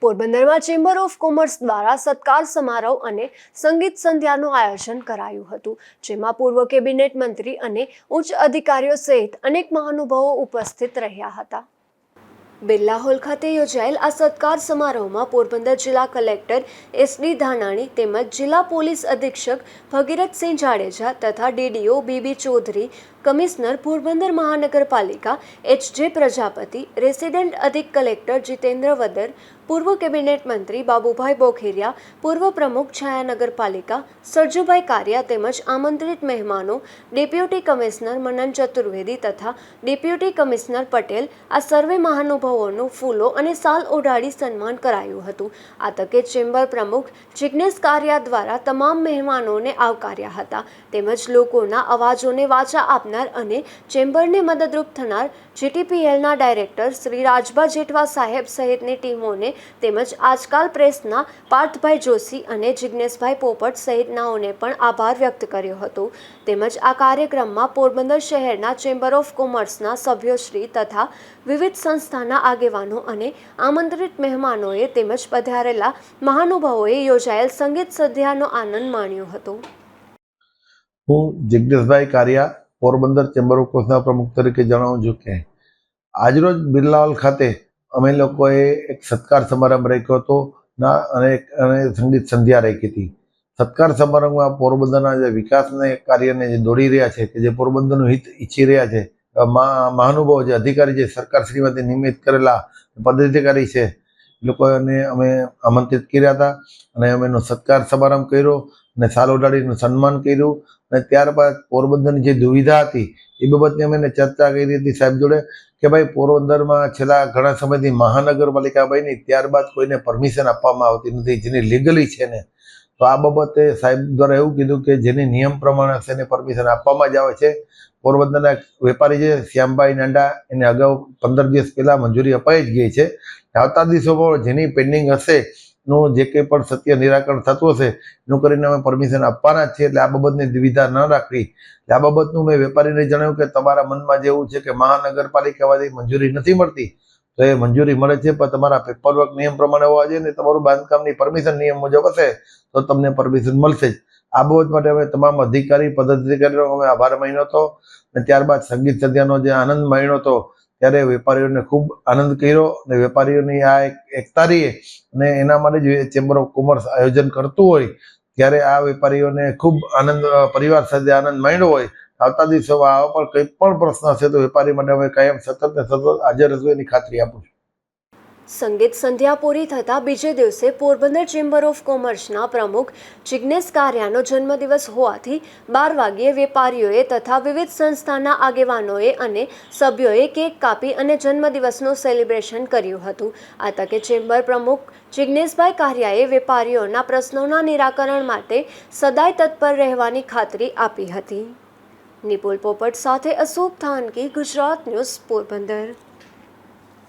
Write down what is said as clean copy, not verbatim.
પોરબંદરમાં chamber of commerce દ્વારા સત્કાર સમારોહ અને સંગીત સંધ્યાનું આયોજન કરાયું હતું, જેમાં પૂર્વ કેબિનેટ મંત્રી અને ઉચ્ચ અધિકારીઓ સહિત અનેક મહાનુભાવો ઉપસ્થિત રહ્યા હતા. બિરલા હોલ ખાતે યોજાયેલ આ સત્કાર સમારોહમાં પોરબંદર જિલ્લા કલેક્ટર એસ.ડી. ધાનાણી તેમજ જિલ્લા પોલીસ અધિક્ષક ભગીરથસિંહ જાડેજા તથા DDO BB Chaudhari, commissioner Porbandar મહાનગરપાલિકા એચ.જે. પ્રજાપતિ, રેસિડેન્ટ અધિક કલેક્ટર જીતેન્દ્ર વદર, પૂર્વ કેબિનેટ મંત્રી બાબુભાઈ બોખેરિયા, પૂર્વ પ્રમુખ છાયા નગરપાલિકા સરજુભાઈ કારિયા તેમજ આમંત્રિત મહેમાનો, ડેપ્યુટી કમિશનર મનન ચતુર્વેદી તથા ડેપ્યુટી કમિશનર પટેલ આ સર્વે મહાનુભાવોનું ફૂલો અને શાલ ઓઢાડી સન્માન કરાયું હતું. આ તકે ચેમ્બર પ્રમુખ જિગ્નેશ કારિયા દ્વારા તમામ મહેમાનોને આવકાર્યા હતા તેમજ લોકોના અવાજોને વાચા આપનાર અને ચેમ્બરને મદદરૂપ થનાર જીટીપીએલના ડાયરેક્ટર શ્રી રાજભા જેઠવા સાહેબ સહિતની ટીમોને તેમજ આજકાલ પ્રેસના પાર્થભાઈ જોશી અને જિગ્નેશભાઈ પોપટ સહિતનાઓને પણ આભાર વ્યક્ત કર્યો હતો. તેમજ આ કાર્યક્રમમાં પોરબંદર શહેરના ચેમ્બર ઓફ કોમર્સના સભ્યોશ્રી તથા વિવિધ સંસ્થાના આગેવાનો અને આમંત્રિત મહેમાનોએ તેમજ પધારેલા મહાનુભાવોએ યોજાયેલ સંગીત સંધ્યાનો આનંદ માણ્યો હતો. હું જિગ્નેશભાઈ કારિયા પોરબંદર ચેમ્બર ઓફ કોમર્સના પ્રમુખ તરીકે જણાવું છું કે આજરોજ બિરલા હોલ ખાતે અમે લોકોએ એક સત્કાર સમારંભ રાખ્યો હતો અને સંગીત સંધ્યા રાખી હતી. સત્કાર સમારંભમાં પોરબંદરના જે વિકાસને કાર્યને જે દોડી રહ્યા છે કે જે પોરબંદરનું હિત ઈચ્છી રહ્યા છે, મહાનુભાવો જે અધિકારી જે સરકારશ્રીમાંથી નિયમિત કરેલા પદાધિકારી છે એ લોકોને અમે આમંત્રિત કર્યા હતા અને અમે એનો સત્કાર સમારંભ કર્યો અને શાલ ઓઢાડીનું સન્માન કર્યું. અને ત્યારબાદ પોરબંદરની જે દુવિધા હતી એ બાબતની અમે ચર્ચા કરી હતી સાહેબ જોડે કે ભાઈ પોરબંદરમાં છેલ્લા ઘણા સમયથી મહાનગરપાલિકા બની ત્યારબાદ કોઈને પરમિશન આપવામાં આવતી નથી જેની લીગલી છે ને, તો આ બાબતે સાહેબ દ્વારા એવું કીધું કે જેની નિયમ પ્રમાણે છે એને પરમિશન આપવામાં જ આવે છે. પોરબંદરના વેપારી છે શ્યામભાઈ નાંડા, એને અગાઉ 15 દિવસ પહેલાં મંજૂરી અપાઈ જ ગઈ છે. આવતા દિવસોમાં જેની પેન્ડિંગ હશે નું જે કંઈ પણ સત્ય નિરાકરણ થતું હશે એનું કરીને અમે પરમિશન આપવાના જ છીએ. એટલે આ બાબતની દુવિધા ન રાખવી. આ બાબતનું મેં વેપારીને જણાવ્યું કે તમારા મનમાં જેવું છે કે મહાનગરપાલિકામાંથી મંજૂરી નથી મળતી તો એ મંજૂરી મળે છે, પણ તમારા પેપરવર્ક નિયમ પ્રમાણે હોવા જોઈએ ને તમારું બાંધકામની પરમિશન નિયમ મુજબ હશે તો તમને પરમિશન મળશે જ. આ બાબત માટે અમે તમામ અધિકારી પદાધિકારીનો અમે આભાર માન્યો હતો અને ત્યારબાદ સંગીત સંધ્યાનો જે આનંદ માણ્યો હતો ત્યારે વેપારીઓને ખૂબ આનંદ કર્યો અને વેપારીઓની આ એકતા રહીએ અને એના માટે જ ચેમ્બર ઓફ કોમર્સ આયોજન કરતું હોય ત્યારે આ વેપારીઓને ખૂબ આનંદ, પરિવાર સાથે આનંદ માણ્યો હોય. આવતા દિવસોમાં આવા પણ કંઈ પણ પ્રશ્ન હશે તો વેપારી માટે અમે કાયમ સતત ને સતત હાજર હશું એની ખાતરી આપું છું. સંગીત સંધ્યા પૂરી થતાં બીજે દિવસે પોરબંદર ચેમ્બર ઓફ કોમર્સના પ્રમુખ જિગ્નેશ કારિયાનો જન્મદિવસ હોવાથી 12 વાગ્યે વેપારીઓએ તથા વિવિધ સંસ્થાના આગેવાનોએ અને સભ્યોએ કેક કાપી અને જન્મદિવસનું સેલિબ્રેશન કર્યું હતું. આ તકે ચેમ્બર પ્રમુખ જિગ્નેશભાઈ કારિયાએ વેપારીઓના પ્રશ્નોના નિરાકરણ માટે સદાય તત્પર રહેવાની ખાતરી આપી હતી. નિપુલ પોપટ સાથે અશોક થાનકી, ગુજરાત ન્યૂઝ, પોરબંદર.